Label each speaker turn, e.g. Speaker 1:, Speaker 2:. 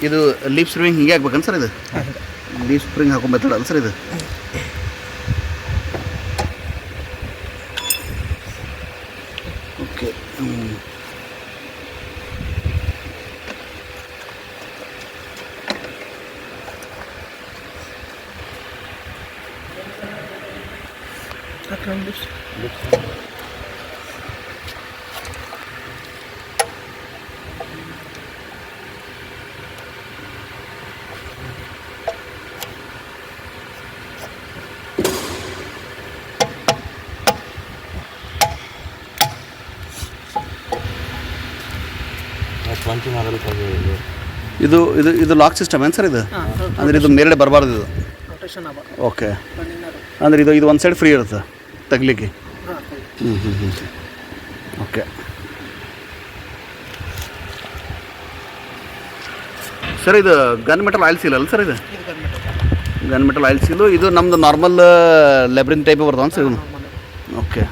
Speaker 1: ಇದು leaf spring ಹಿಂಗೆ ಹಾಕ್ಬೇಕನ್ sir ಇದು ಲೀಫ್ ಸ್ಪ್ರಿಂಗ್ ಹಾಕೋ ಮೆಥಡ್ ಅಲ್ಲ ಸರ್ ಇದು ಓಕೆ ಇದು ಇದು ಇದು ಲಾಕ್ ಸಿಸ್ಟಮ್ ಏನು ಸರ್ ಇದು ಅಂದರೆ ಇದು ಮೇಲ್ಗಡೆ ಬರಬಾರ್ದು ಇದು ಓಕೆ ಅಂದರೆ ಇದು ಇದು ಒಂದು ಸೈಡ್ ಫ್ರೀ ಇರುತ್ತೆ ತಗಲಿಕ್ಕೆ ಓಕೆ ಸರ್ ಇದು ಗನ್ ಮೆಟಲ್ ಆಯಿಲ್ ಸೀಲ್ ಅಲ್ಲ ಸರ್ ಇದು ಗನ್ ಮೆಟಲ್ ಆಯಿಲ್ ಸೀಲು ಇದು ನಮ್ಮದು ನಾರ್ಮಲ್ ಲೆಬ್ರಿನ್ ಟೈಪ್ ಬರ್ತಾವೆ ಸರ್ ಇದು ಓಕೆ